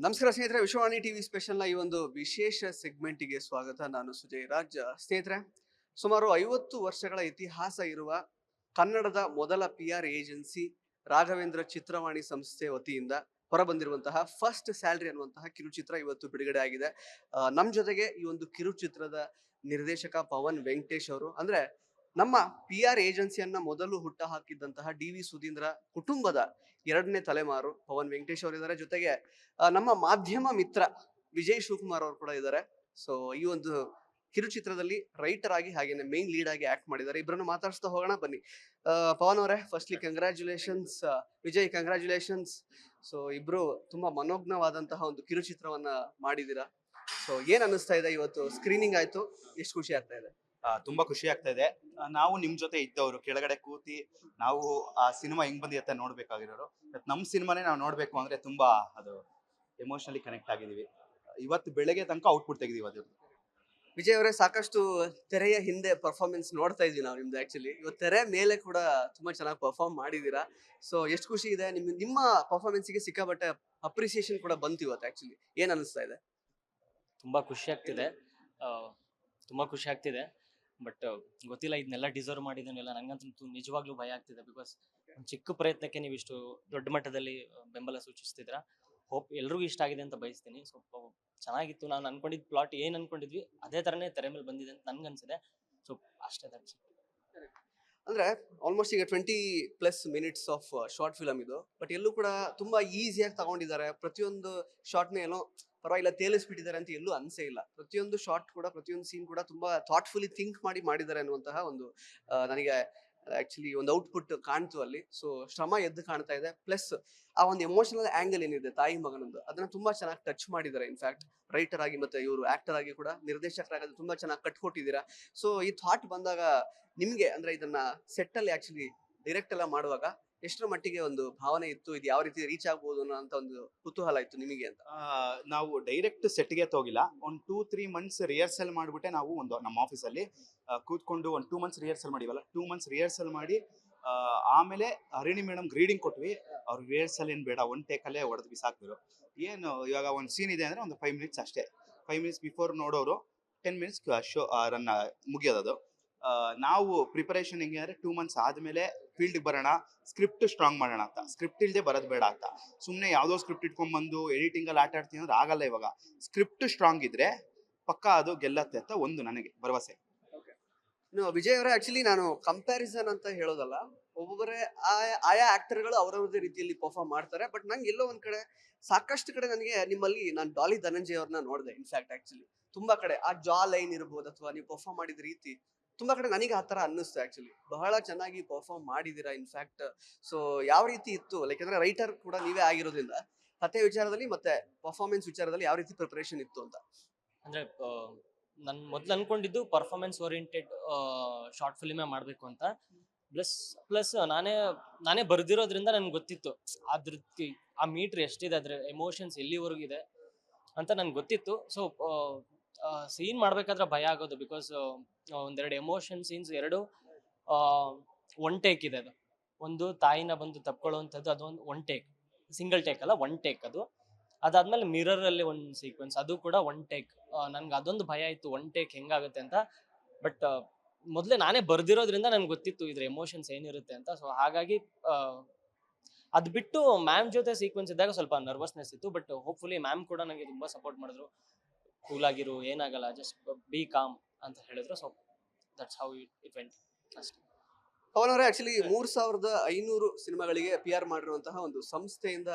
ನಮಸ್ಕಾರ ಸ್ನೇಹಿತರೆ, ವಿಶ್ವವಾಣಿ ಟಿವಿ ಸ್ಪೆಷಲ್ನ ಈ ಒಂದು ವಿಶೇಷ ಸೆಗ್ಮೆಂಟಿಗೆ ಸ್ವಾಗತ. ನಾನು ಸುಜಯ್ ರಾಜ್. ಸ್ನೇಹಿತರೆ, ಸುಮಾರು 50 ವರ್ಷಗಳ ಇತಿಹಾಸ ಇರುವ ಕನ್ನಡದ ಮೊದಲ PR ಏಜೆನ್ಸಿ ರಾಘವೇಂದ್ರ ಚಿತ್ರವಾಣಿ ಸಂಸ್ಥೆ ವತಿಯಿಂದ ಹೊರಬಂದಿರುವಂತಹ ಫಸ್ಟ್ ಸ್ಯಾಲರಿ ಅನ್ನುವಂತಹ ಕಿರುಚಿತ್ರ ಇವತ್ತು ಬಿಡುಗಡೆ ಆಗಿದೆ. ನಮ್ಮ ಜೊತೆಗೆ ಈ ಒಂದು ಕಿರುಚಿತ್ರದ ನಿರ್ದೇಶಕ ಪವನ್ ವೆಂಕಟೇಶ್ ಅವರು, ಅಂದ್ರೆ ನಮ್ಮ PR ಏಜೆನ್ಸಿಯನ್ನ ಮೊದಲು ಹುಟ್ಟ ಹಾಕಿದ್ದಂತಹ DV ಸುಧೀಂದ್ರ ಕುಟುಂಬದ 2ನೇ ತಲೆಮಾರು ಪವನ್ ವೆಂಕಟೇಶ್ ಅವರಿದ್ದಾರೆ. ಜೊತೆಗೆ ನಮ್ಮ ಮಾಧ್ಯಮ ಮಿತ್ರ ವಿಜಯ್ ಶಿವಕುಮಾರ್ ಅವರು ಕೂಡ ಇದ್ದಾರೆ. ಸೊ ಈ ಒಂದು ಕಿರುಚಿತ್ರದಲ್ಲಿ ರೈಟರ್ ಆಗಿ ಹಾಗೇನೆ ಮೇನ್ ಲೀಡ್ ಆಗಿ ಆಕ್ಟ್ ಮಾಡಿದ್ದಾರೆ. ಇಬ್ಬರನ್ನು ಮಾತಾಡಿಸ್ತಾ ಹೋಗೋಣ ಬನ್ನಿ. ಪವನ್ ಅವರೇ, firstly congratulations. Vijay, congratulations. So ಇಬ್ರು ತುಂಬಾ ಮನೋಜ್ಞವಾದಂತಹ ಒಂದು ಕಿರುಚಿತ್ರವನ್ನ ಮಾಡಿದೀರಾ. ಸೊ ಏನ್ ಅನಿಸ್ತಾ ಇದೆ? ಇವತ್ತು ಸ್ಕ್ರೀನಿಂಗ್ ಆಯ್ತು, ಎಷ್ಟು ಖುಷಿ ಆಗ್ತಾ ಇದೆ? ತುಂಬಾ ಖುಷಿ ಆಗ್ತಾ ಇದೆ. ನಾವು ನಿಮ್ ಜೊತೆ ಇದ್ದವರು ಕೆಳಗಡೆ ಕೂತಿ ನಾವು ಆ ಸಿನಿಮಾ ಹೆಂಗ್ ಬಂದಿರುತ್ತೆ ನೋಡ್ಬೇಕಾಗಿರೋರು. ನಮ್ ಸಿನಿಮಾನೇ ನಾವು ನೋಡ್ಬೇಕು ಅಂದ್ರೆ ತುಂಬಾ ಅದು ಎಮೋಷನಲಿ ಕನೆಕ್ಟ್ ಆಗಿದೀವಿ. ಇವತ್ತು ಬೆಳಗ್ಗೆ ತನಕ ಔಟ್ಪುಟ್ ತೆಗೆದಿವಿ ಅದು. ವಿಜಯ್ ಅವರೇ, ಸಾಕಷ್ಟು ತೆರೆಯ ಹಿಂದೆ ಪರ್ಫಾರ್ಮೆನ್ಸ್ ನೋಡ್ತಾ ಇದ್ವಿ ನಾವು ನಿಮ್ದು. ಆಕ್ಚುಲಿ ಇವತ್ತು ತೆರೆ ಮೇಲೆ ಕೂಡ ತುಂಬಾ ಚೆನ್ನಾಗಿ ಪರ್ಫಾರ್ಮ್ ಮಾಡಿದೀರಾ. ಸೊ ಎಷ್ಟು ಖುಷಿ ಇದೆ. ನಿಮ್ಮ ಪರ್ಫಾರ್ಮೆನ್ಸ್ಗೆ ಸಿಕ್ಕಾಬಟ್ಟೆ ಅಪ್ರಿಸಿಯೇಷನ್ ಕೂಡ ಬಂತು ಇವತ್ತು. ಆಕ್ಚುಲಿ ಏನ್ ಅನಿಸ್ತಾ ಇದೆ? ತುಂಬಾ ಖುಷಿ ಆಗ್ತಿದೆ. ಆ, ತುಂಬಾ ಖುಷಿ ಆಗ್ತಿದೆ. ಬಟ್ ಗೊತ್ತಿಲ್ಲ, ಇದನ್ನೆಲ್ಲ ಡಿಸರ್ವ್ ಮಾಡಿದನೆಲ್ಲ. ನಂಗಂತೂ ನಿಜವಾಗ್ಲೂ ಭಯ ಆಗ್ತಿದೆ. ಬಿಕಾಸ್ ಒಂದು ಚಿಕ್ಕ ಪ್ರಯತ್ನಕ್ಕೆ ನೀವು ಇಷ್ಟು ದೊಡ್ಡ ಮಟ್ಟದಲ್ಲಿ ಬೆಂಬಲ ಸೂಚಿಸ್ತಿದ್ರ. ಹೋಪ್ ಎಲ್ರಿಗೂ ಇಷ್ಟ ಆಗಿದೆ ಅಂತ ಬಯಸ್ತೀನಿ. ಸ್ವಲ್ಪ ಚೆನ್ನಾಗಿತ್ತು. ನಾನು ಅನ್ಕೊಂಡಿದ್ ಪ್ಲಾಟ್ ಏನ್ ಅನ್ಕೊಂಡಿದ್ವಿ ಅದೇ ತರನೇ ತೆರೆ ಮೇಲೆ ಬಂದಿದೆ ಅಂತ ನನ್ಗನ್ಸಿದೆ. ಸೊ ಅಷ್ಟೇ. ಅಂದ್ರೆ ಆಲ್ಮೋಸ್ಟ್ ಈಗ 20+ ಮಿನಿಟ್ಸ್ ಆಫ್ ಶಾರ್ಟ್ ಫಿಲಮ್ ಇದು. ಬಟ್ ಎಲ್ಲೂ ಕೂಡ ತುಂಬಾ ಈಸಿಯಾಗಿ ತಗೊಂಡಿದ್ದಾರೆ. ಪ್ರತಿಯೊಂದು ಶಾರ್ಟ್ನ ಏನೋ ಪರವಾಗಿಲ್ಲ ತೇಲಿಸ್ಬಿಟ್ಟಿದ್ದಾರೆ ಅಂತ ಎಲ್ಲೂ ಅನ್ಸೇ ಇಲ್ಲ. ಪ್ರತಿಯೊಂದು ಶಾರ್ಟ್ ಕೂಡ, ಪ್ರತಿಯೊಂದು ಸೀನ್ ಕೂಡ ತುಂಬಾ ಥಾಟ್ಫುಲಿ ಥಿಂಕ್ ಮಾಡಿ ಮಾಡಿದ್ದಾರೆ ಅನ್ನುವಂತಹ ಒಂದು ನನಗೆ ಆಕ್ಚುಲಿ ಒಂದು ಔಟ್ಪುಟ್ ಕಾಣ್ತು ಅಲ್ಲಿ. ಸೊ ಶ್ರಮ ಎದ್ದು ಕಾಣ್ತಾ ಇದೆ. ಪ್ಲಸ್ ಆ ಒಂದು ಎಮೋಷನಲ್ ಆಂಗಲ್ ಏನಿದೆ ತಾಯಿ ಮಗನೊಂದು, ಅದನ್ನ ತುಂಬಾ ಚೆನ್ನಾಗಿ ಟಚ್ ಮಾಡಿದ್ದಾರೆ. ಇನ್ಫ್ಯಾಕ್ಟ್ ರೈಟರ್ ಆಗಿ ಮತ್ತೆ ಇವರು ಆಕ್ಟರ್ ಆಗಿ ಕೂಡ, ನಿರ್ದೇಶಕರಾಗಿ ತುಂಬಾ ಚೆನ್ನಾಗಿ ಕಟ್ಕೊಟ್ಟಿದ್ದೀರಾ. ಸೊ ಈ ಥಾಟ್ ಬಂದಾಗ ನಿಮ್ಗೆ, ಅಂದ್ರೆ ಇದನ್ನ ಸೆಟ್ ಅಲ್ಲಿ ಆಕ್ಚುಲಿ ಡೈರೆಕ್ಟ್ ಎಲ್ಲ ಮಾಡುವಾಗ ಎಷ್ಟರ ಮಟ್ಟಿಗೆ ಒಂದು ಭಾವನೆ ಇತ್ತು, ಇದು ಯಾವ ರೀತಿ ರೀಚ್ ಆಗ್ಬೋದು ಅನ್ನೋ ಒಂದು ಕುತೂಹಲ ಇತ್ತು ನಿಮಗೆ ಅಂತ? ನಾವು ಡೈರೆಕ್ಟ್ ಸೆಟ್ಗೆ ಹೋಗಿಲ್ಲ. ಒಂದು 2-3 ಮಂತ್ಸ್ ರಿಹರ್ಸಲ್ ಮಾಡ್ಬಿಟ್ಟೆ ನಾವು ನಮ್ಮ ಆಫೀಸಲ್ಲಿ ಕೂತ್ಕೊಂಡು ಒಂದು 2 ಮಂತ್ಸ್ ರಿಹರ್ಸಲ್ ಮಾಡಿವಲ್ಲ. 2 ಮಂತ್ಸ್ ರಿಹರ್ಸಲ್ ಮಾಡಿ ಆಮೇಲೆ ಹರಿಣಿ ಮೇಡಮ್ ರೀಡಿಂಗ್ ಕೊಟ್ವಿ. ಅವ್ರು ರಿಹರ್ಸಲ್ ಏನ್ ಬೇಡ, ಒನ್ ಟೇಕಲ್ಲೇ ಹೊಡೆದು ಬಿಸಾಕ್ತಿದ್ರು. ಏನು ಇವಾಗ ಒಂದು ಸೀನ್ ಇದೆ ಅಂದ್ರೆ ಒಂದು 5 ಮಿನಿಟ್ಸ್ ಅಷ್ಟೇ. 5 ಮಿನಿಟ್ಸ್ ಬಿಫೋರ್ ನೋಡೋರು 10 ಮಿನಿಟ್ಸ್ ಶೋ ರನ್ ಮುಗಿಯೋದದು. ನಾವು ಪ್ರಿಪರೇಷನ್ ಹೆಂಗೆ ಅಂದ್ರೆ 2 ಮಂತ್ಸ್ ಆದ್ಮೇಲೆ ಫೀಲ್ಡ್ ಬರೋಣ, ಸ್ಕ್ರಿಪ್ಟ್ ಸ್ಟ್ರಾಂಗ್ ಮಾಡೋಣ ಅಂತ. ಸ್ಕ್ರಿಪ್ಟ್ ಇಲ್ಲದೆ ಬರೋದು ಬೇಡ ಅಂತ. ಸುಮ್ಮನೆ ಯಾವುದೋ ಸ್ಕ್ರಿಪ್ಟ್ ಇಟ್ಕೊಂಡ್ಬಂದು ಎಡಿಟಿಂಗ್ ಅಲ್ಲಿ ಆಟ ಆಡ್ತೀನಿ ಅಂದ್ರೆ ಆಗಲ್ಲ. ಇವಾಗ ಸ್ಕ್ರಿಪ್ಟ್ ಸ್ಟ್ರಾಂಗ್ ಇದ್ರೆ ಪಕ್ಕಾ ಅದು ಗೆಲ್ಲತ್ತೆ ಅಂತ ಒಂದು ನನಗೆ ಭರವಸೆ. ವಿಜಯ್ ಅವರೇ, ಆಕ್ಚುಲಿ ನಾನು ಕಂಪ್ಯಾರಿಸನ್ ಅಂತ ಹೇಳೋದಲ್ಲ. ಒಬ್ಬೊಬ್ಬರೇ ಆಯಾ ಆಕ್ಟರ್ಗಳು ಅವರವರದೇ ರೀತಿಯಲ್ಲಿ ಪರ್ಫಾರ್ಮ್ ಮಾಡ್ತಾರೆ. ಬಟ್ ನಂಗೆ ಎಲ್ಲೋ ಒಂದ್ ಕಡೆ, ಸಾಕಷ್ಟು ಕಡೆ ನನಗೆ ನಿಮ್ಮಲ್ಲಿ ನಾನು ಡಾಲಿ ಧನಂಜಯ್ ಅವ್ರನ್ನ ನೋಡಿದೆ. ಇನ್ಫ್ಯಾಕ್ಟ್ ಆಕ್ಚುಲಿ ತುಂಬಾ ಕಡೆ ಆ ಜಾ ಲೈನ್ ಇರ್ಬೋದು ಅಥವಾ ನೀವು ಪರ್ಫಾರ್ಮ್ ಮಾಡಿದ ರೀತಿ ತುಂಬಾ ಕಡೆ ನನಗೆ ಆ ತರ ಅನ್ನಿಸ್ತು. ಆಕ್ಚುಲಿ ಬಹಳ ಚೆನ್ನಾಗಿ ಪರ್ಫಾರ್ಮ್ ಮಾಡಿದೀರಾ ಇನ್ಫ್ಯಾಕ್ಟ್. ಸೊ ಯಾವ ರೀತಿ ಇತ್ತು, ಲೈಕ್ ಅಂದ್ರೆ ರೈಟರ್ ಕೂಡ ನೀವೇ ಆಗಿರೋದ್ರಿಂದ ಕಥೆ ವಿಚಾರದಲ್ಲಿ ಮತ್ತೆ ಪರ್ಫಾರ್ಮೆನ್ಸ್ ವಿಚಾರದಲ್ಲಿ ಯಾವ ರೀತಿ ಪ್ರಿಪರೇಷನ್ ಇತ್ತು ಅಂತ? ಅಂದ್ರೆ ನಾನು ಮೊದ್ಲು ಅನ್ಕೊಂಡಿದ್ದು ಪರ್ಫಾರ್ಮೆನ್ಸ್ ಓರಿಯೆಂಟೆಡ್ ಶಾರ್ಟ್ ಫಿಲ್ಮೇ ಮಾಡಬೇಕು ಅಂತ. ಪ್ಲಸ್ ನಾನೇ ಬರ್ದಿರೋದ್ರಿಂದ ನನ್ಗೆ ಗೊತ್ತಿತ್ತು ಅದ್ರ ಆ ಮೀಟ್ರ್ ಎಷ್ಟಿದೆ, ಅದ್ರ ಎಮೋಷನ್ಸ್ ಎಲ್ಲಿವರೆಗೂ ಇದೆ ಅಂತ ನನ್ಗೆ ಗೊತ್ತಿತ್ತು. ಸೊ ಸೀನ್ ಮಾಡ್ಬೇಕಾದ್ರೆ ಭಯ ಆಗೋದು. ಬಿಕಾಸ್ ಒಂದೆರಡು ಎಮೋಷನ್ ಸೀನ್ಸ್, ಎರಡು ಒನ್ ಟೇಕ್ ಇದೆ. ಅದು ಒಂದು ತಾಯಿನ ಬಂದು ತಪ್ಕೊಳ್ಳುವಂಥದ್ದು, ಅದೊಂದು ಒನ್ ಟೇಕ್, ಸಿಂಗಲ್ ಟೇಕ್ ಅಲ್ಲ, ಒನ್ ಟೇಕ್ ಅದು. ಅದಾದ್ಮೇಲೆ ಮಿರರ್ ಅಲ್ಲಿ ಒಂದು ಸೀಕ್ವೆನ್ಸ್, ಅದು ಕೂಡ ಒನ್ ಟೇಕ್. ನನ್ಗೆ ಅದೊಂದು ಭಯ ಇತ್ತು, ಒನ್ ಟೇಕ್ ಹೆಂಗಾಗುತ್ತೆ ಅಂತ. ಬಟ್ ಮೊದಲೇ ನಾನೇ ಬರ್ದಿರೋದ್ರಿಂದ ನನ್ಗೆ ಗೊತ್ತಿತ್ತು ಇದ್ರ ಎಮೋಷನ್ಸ್ ಏನಿರುತ್ತೆ ಅಂತ. ಸೊ ಹಾಗಾಗಿ ಅದ್ ಬಿಟ್ಟು ಮ್ಯಾಮ್ ಜೊತೆ ಸೀಕ್ವೆನ್ಸ್ ಇದ್ದಾಗ ಸ್ವಲ್ಪ ನರ್ವಸ್ನೆಸ್ ಇತ್ತು. ಬಟ್ ಹೋಪ್ಫುಲಿ ಮ್ಯಾಮ್ ಕೂಡ ನನಗೆ ತುಂಬಾ ಸಪೋರ್ಟ್ ಮಾಡಿದ್ರು. ಕೂಲ್ ಆಗಿರು, ಏನಾಗಲ್ಲ, ಜಸ್ಟ್ ಬಿ ಕಾಮ್ ಅಂತ ಹೇಳಿದ್ರು. So that's how it went ಅಷ್ಟೇ. ಪವನ್ ಅವರೇ, ಆಕ್ಚುಲಿ 3500 ಸಿನಿಮಾಗಳಿಗೆ PR ಮಾಡಿರುವಂತಹ ಒಂದು ಸಂಸ್ಥೆಯಿಂದ,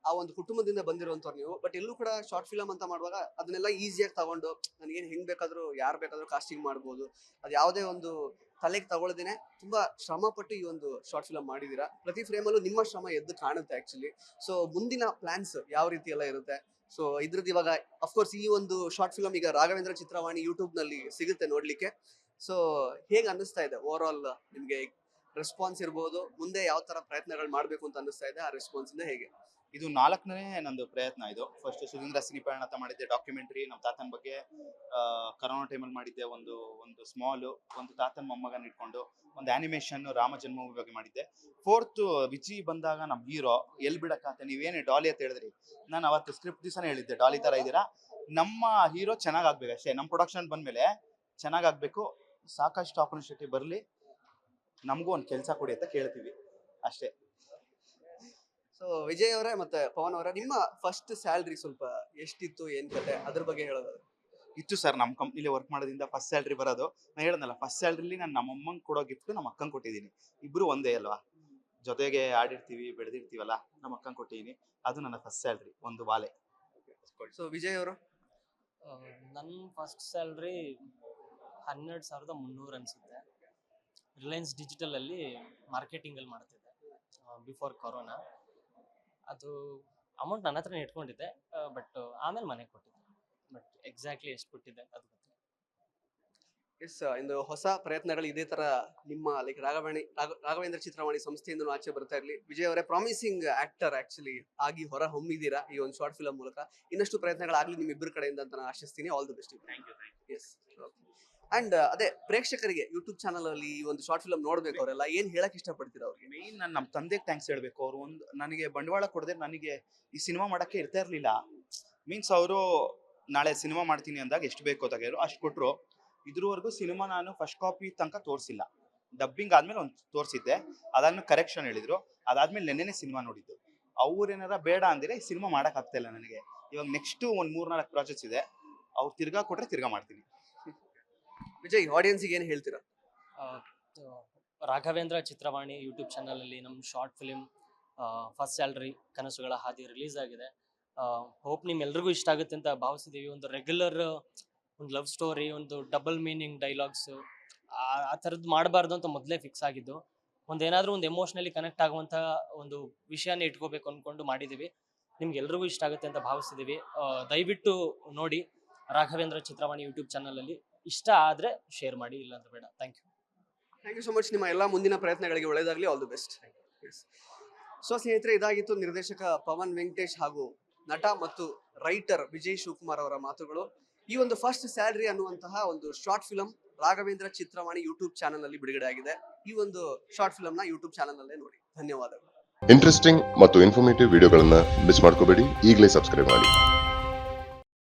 ಆ ಒಂದು ಕುಟುಂಬದಿಂದ ಬಂದಿರುವಂತವ್ರು ನೀವು. ಬಟ್ ಎಲ್ಲೂ ಕೂಡ ಶಾರ್ಟ್ ಫಿಲಮ್ ಅಂತ ಮಾಡುವಾಗ ಅದನ್ನೆಲ್ಲ ಈಸಿಯಾಗಿ ತಗೊಂಡು ನನಗೇನು ಹೆಂಗ್ ಬೇಕಾದ್ರೂ ಯಾರು ಬೇಕಾದ್ರೂ ಕಾಸ್ಟಿಂಗ್ ಮಾಡ್ಬೋದು, ಅದು ಯಾವುದೇ ಒಂದು ತಲೆಗೆ ತಗೊಳ್ದೇನೆ ತುಂಬಾ ಶ್ರಮ ಪಟ್ಟು ಈ ಒಂದು ಶಾರ್ಟ್ ಫಿಲಮ್ ಮಾಡಿದೀರಾ. ಪ್ರತಿ ಫ್ರೇಮಲ್ಲೂ ನಿಮ್ಮ ಶ್ರಮ ಎದ್ದು ಕಾಣುತ್ತೆ ಆಕ್ಚುಲಿ. ಸೊ ಮುಂದಿನ ಪ್ಲಾನ್ಸ್ ಯಾವ ರೀತಿ ಎಲ್ಲ ಇರುತ್ತೆ? ಸೊ ಇದ್ರದ್ದು ಇವಾಗ ಅಫ್ಕೋರ್ಸ್ ಈ ಒಂದು ಶಾರ್ಟ್ ಫಿಲಮ್ ಈಗ ರಾಘವೇಂದ್ರ ಚಿತ್ರವಾಣಿ ಯೂಟ್ಯೂಬ್ ನಲ್ಲಿ ಸಿಗುತ್ತೆ ನೋಡ್ಲಿಕ್ಕೆ. ಸೊ ಹೇಗೆ ಅನ್ನಿಸ್ತಾ ಇದೆ ಓವರ್ ಆಲ್ ನಿಮ್ಗೆ ರೆಸ್ಪಾನ್ಸ್ ಇರ್ಬೋದು? ಮುಂದೆ ಯಾವ ತರ ಪ್ರಯತ್ನಗಳು ಮಾಡ್ಬೇಕು ಅಂತ ಅನ್ನಿಸ್ತಾ ಇದೆ? ಆ ರೆಸ್ಪಾನ್ಸ್ ಇಂದ ಹೇಗೆ? ಇದು 4ನೇ ನಂದು ಪ್ರಯತ್ನ. ಇದು ಫಸ್ಟ್ ಸುಧೀಂದ್ರ ಸಿನಿಪಯಣ ಅಂತ ಮಾಡಿದ್ದೆ, ಡಾಕ್ಯುಮೆಂಟ್ರಿ ನಮ್ಮ ತಾತನ ಬಗ್ಗೆ. ಕರೋನಾ ಟೈಮಲ್ಲಿ ಮಾಡಿದ್ದೆ ಒಂದು ಸ್ಮಾಲು, ಒಂದು ತಾತನ ಮೊಮ್ಮಗನ ಇಟ್ಕೊಂಡು ಒಂದು ಆನಿಮೇಷನ್ ರಾಮ ಜನ್ಮಭೂಮಿ ಬಗ್ಗೆ ಮಾಡಿದ್ದೆ. 4th ವಿಜಿ ಬಂದಾಗ ನಮ್ಮ ಹೀರೋ ಎಲ್ಲಿ ಬಿಡಕ್ಕಾತ, ನೀವೇನೇ ಡಾಲಿ ಅಂತ ಹೇಳಿದ್ರಿ, ನಾನು ಅವತ್ತು ಸ್ಕ್ರಿಪ್ಟ್ ದಿವಸನೇ ಹೇಳಿದ್ದೆ ಡಾಲಿ ತರ ಇದ್ದೀರಾ, ನಮ್ಮ ಹೀರೋ ಚೆನ್ನಾಗಾಗ್ಬೇಕು ಅಷ್ಟೇ, ನಮ್ಮ ಪ್ರೊಡಕ್ಷನ್ ಬಂದ್ಮೇಲೆ ಚೆನ್ನಾಗಾಗ್ಬೇಕು, ಸಾಕಷ್ಟು ಆಪರ್ಚುನಿಟಿ ಬರಲಿ, ನಮಗೂ ಒಂದು ಕೆಲಸ ಕೊಡಿ ಅಂತ ಕೇಳ್ತೀವಿ ಅಷ್ಟೇ. ಸೊ ವಿಜಯ್ ಅವರೇ ಮತ್ತೆ ಪವನ್ ಅವರೇ, ನಿಮ್ಮ ಫಸ್ಟ್ ಸ್ಯಾಲ್ರಿ ಸ್ವಲ್ಪ ಎಷ್ಟಿತ್ತು, ಏನ್ ಕತೆ, ಅದ್ರ ಬಗ್ಗೆ ಹೇಳೋದಾದ್ರೆ? ಇತ್ತು ಸರ್, ನಮ್ಮ ಕಂಪ್ನಿಲಿ ವರ್ಕ್ ಮಾಡೋದ್ರಿಂದ ಫಸ್ಟ್ ಸ್ಯಾಲ್ರಿ ಬರೋದು. ನಾನು ಹೇಳಿದ್ನಲ್ಲ, ಫಸ್ಟ್ ಸ್ಯಾಲ್ರಿಲಿ ನಾನು ನಮ್ಮ ಅಮ್ಮಂಗೆ ಕೊಡೋ ಗಿಫ್ಟ್ ನಮ್ಮ ಅಕ್ಕಂಗೆ ಕೊಟ್ಟಿದ್ದೀನಿ. ಇಬ್ರು ಒಂದೇ ಅಲ್ವಾ, ಜೊತೆಗೆ ಆಡಿರ್ತೀವಿ ಬೆಳೆದಿರ್ತೀವಲ್ಲ, ನಮ್ಮ ಅಕ್ಕಂಗೆ ಕೊಟ್ಟಿದ್ದೀನಿ. ಅದು ನನ್ನ ಫಸ್ಟ್ ಸ್ಯಾಲ್ರಿ, ಒಂದು ವಾಲೆ. ಸೊ ವಿಜಯ್ ಅವರು? ನನ್ನ ಫಸ್ಟ್ ಸ್ಯಾಲ್ರಿ 12,300 ಅನಿಸುತ್ತೆ. ರಿಲಯನ್ಸ್ ಡಿಜಿಟಲಲ್ಲಿ ಮಾರ್ಕೆಟಿಂಗಲ್ಲಿ ಮಾಡ್ತಿದ್ದೆ ಬಿಫೋರ್ ಕೊರೋನಾ. ಅದು ಅಮೌಂಟ್ ನನ್ನ ಹತ್ರನೇ ಇಟ್ಕೊಂಡಿದ್ದೆ, ಬಟ್ ಆಮೇಲೆ ಮನೆಗೆ ಕೊಟ್ಟಿದ್ದೆ. ಬಟ್ ಎಕ್ಸಾಕ್ಟ್ಲಿ ಎಷ್ಟು ಕೊಟ್ಟಿದ್ದೆ ಅದು ಗೊತ್ತಿಲ್ಲ. ಎಸ್, ಇಂದು ಹೊಸ ಪ್ರಯತ್ನಗಳು ಇದೇ ತರ ನಿಮ್ಮ ಲೈಕ್ ರಾಘವೇಂದ್ರ ಚಿತ್ರವಾಣಿ ಸಂಸ್ಥೆಯಿಂದ ಆಚೆ ಬರ್ತಾ ಇರಲಿ. ವಿಜಯ್ ಅವರೇ, ಪ್ರಾಮಿಸಿಂಗ್ ಆಕ್ಟರ್ ಆಕ್ಚುಲಿ ಆಗಿ ಹೊರ ಹೊಮ್ಮಿದ್ದೀರಾ ಈ ಒಂದು ಶಾರ್ಟ್ ಫಿಲಂ ಮೂಲಕ. ಇನ್ನಷ್ಟು ಪ್ರಯತ್ನಗಳಾಗ್ಲಿ ನಿಮ್ಮ ಇಬ್ಬರ ಕಡೆಯಿಂದ ಅಂತ ನಾನು ಆಶಿಸ್ತೀನಿ. All the best. Yes, and ಅದೇ ಪ್ರೇಕ್ಷಕರಿಗೆ ಯೂಟ್ಯೂಬ್ ಚಾನಲ್ ಅಲ್ಲಿ ಈ ಒಂದು ಶಾರ್ಟ್ ಫಿಲಂ ನೋಡ್ಬೇಕು ಅವರೆಲ್ಲ, ಏನ್ ಹೇಳಕ್ ಇಷ್ಟಪಡ್ತೀರಾ ಅವ್ರಿಗೆ? ಮೇನ್ ನಾನು ನಮ್ಮ ತಂದೆಗೆ ಥ್ಯಾಂಕ್ಸ್ ಹೇಳ್ಬೇಕು. ಅವರು ನನಗೆ ಬಂಡವಾಳ ಕೊಡದೆ ನನಗೆ ಈ ಸಿನಿಮಾ ಮಾಡಕ್ಕೆ ಇರ್ತಾ ಇರಲಿಲ್ಲ. ಮೀನ್ಸ್ ಅವರು ನಾಳೆ ಸಿನಿಮಾ ಮಾಡ್ತೀನಿ ಅಂದಾಗ ಎಷ್ಟು ಬೇಕು ತಗೋರು ಅಷ್ಟು ಕೊಟ್ಟರು. ಇದ್ರವರೆಗೂ ಸಿನಿಮಾ ನಾನು ಫಸ್ಟ್ ಕಾಪಿ ತನಕ ತೋರಿಸಿಲ್ಲ. ಡಬ್ಬಿಂಗ್ ಆದ್ಮೇಲೆ ಒಂದು ತೋರಿಸಿದ್ದೆ, ಅದಾದ್ಮೇಲೆ ಕರೆಕ್ಷನ್ ಹೇಳಿದ್ರು, ಅದಾದ್ಮೇಲೆ ನೆನ್ನೆನೆ ಸಿನಿಮಾ ನೋಡಿದ್ದು. ಅವ್ರೇನಾರ ಬೇಡ ಅಂದಿರೆ ಈ ಸಿನಿಮಾ ಮಾಡಕ್ ಆಗ್ತಾ ಇಲ್ಲ ನನಗೆ. ಇವಾಗ ನೆಕ್ಸ್ಟ್ ಒಂದು 3-4 ಪ್ರಾಜೆಕ್ಟ್ಸ್ ಇದೆ, ಅವ್ರು ತಿರ್ಗಾ ಕೊಟ್ರೆ ತಿರ್ಗಾ ಮಾಡ್ತೀನಿ. ವಿಜಯ್, ಆಡಿಯನ್ಸ್ಗೆ ಏನ್ ಹೇಳ್ತೀರಾ? ರಾಘವೇಂದ್ರ ಚಿತ್ರವಾಣಿ ಯೂಟ್ಯೂಬ್ ಚಾನಲಲ್ಲಿ ನಮ್ಮ ಶಾರ್ಟ್ ಫಿಲಿಮ್ ಫಸ್ಟ್ ಸ್ಯಾಲ್ರಿ ಕನಸುಗಳ ಹಾದಿ ರಿಲೀಸ್ ಆಗಿದೆ. ಹೋಪ್ ನಿಮ್ಮೆಲ್ರಿಗೂ ಇಷ್ಟ ಆಗುತ್ತೆ ಅಂತ ಭಾವಿಸಿದ್ದೀವಿ. ಒಂದು ರೆಗ್ಯುಲರ್ ಒಂದು ಲವ್ ಸ್ಟೋರಿ, ಒಂದು ಡಬಲ್ ಮೀನಿಂಗ್ ಡೈಲಾಗ್ಸು, ಆ ಥರದ್ದು ಮಾಡಬಾರ್ದು ಅಂತ ಮೊದಲೇ ಫಿಕ್ಸ್ ಆಗಿದ್ದು. ಏನಾದರೂ ಒಂದು ಎಮೋಷ್ನಲಿ ಕನೆಕ್ಟ್ ಆಗುವಂಥ ಒಂದು ವಿಷಯನೇ ಇಟ್ಕೋಬೇಕು ಅಂದ್ಕೊಂಡು ಮಾಡಿದ್ದೀವಿ. ನಿಮ್ಗೆಲ್ರಿಗೂ ಇಷ್ಟ ಆಗುತ್ತೆ ಅಂತ ಭಾವಿಸ್ತಿದ್ದೀವಿ. ದಯವಿಟ್ಟು ನೋಡಿ ರಾಘವೇಂದ್ರ ಚಿತ್ರವಾಣಿ ಯೂಟ್ಯೂಬ್ ಚಾನಲಲ್ಲಿ. ಇಷ್ಟ ಆದರೆ ಶೇರ್ ಮಾಡಿ, ಇಲ್ಲಾಂದ್ರೆ ಬೇಡ. Thank you so much. ನಿಮ್ಮ ಎಲ್ಲ ಮುಂದಿನ ಪ್ರಯತ್ನಗಳಿಗೆ ಒಳ್ಳೆಯದಾಗಲಿ. All the best. ಸೊ ಸ್ನೇಹಿತರೆ, ಇದಾಗಿತ್ತು ನಿರ್ದೇಶಕ ಪವನ್ ವೆಂಕಟೇಶ್ ಹಾಗೂ ನಟ ಮತ್ತು ರೈಟರ್ ವಿಜಯ್ ಶಿವಕುಮಾರ್ ಅವರ ಮಾತುಗಳು. ಈ ಒಂದು ಫಸ್ಟ್ ಸ್ಯಾಲ್ರಿ ಅನ್ನುವಂತಹ ಒಂದು short film Raghavendra Chitravani YouTube channel ಅಲ್ಲಿ ಬಿಡುಗಡೆ ಆಗಿದೆ. ಈ ಒಂದು ಶಾರ್ಟ್ ಫಿಲಂ ನ ಯೂಟ್ಯೂಬ್ ಚಾನಲ್ ಅಲ್ಲೇ ನೋಡಿ. ಧನ್ಯವಾದಗಳು. ಇಂಟ್ರೆಸ್ಟಿಂಗ್ ಮತ್ತು ಇನ್ಫಾರ್ಮೇಟಿವ್ ವಿಡಿಯೋಗಳನ್ನ ಮಿಸ್ ಮಾಡ್ಕೋಬೇಡಿ. ಈಗಲೇ ಸಬ್ಸ್ಕ್ರೈಬ್ ಮಾಡಿ.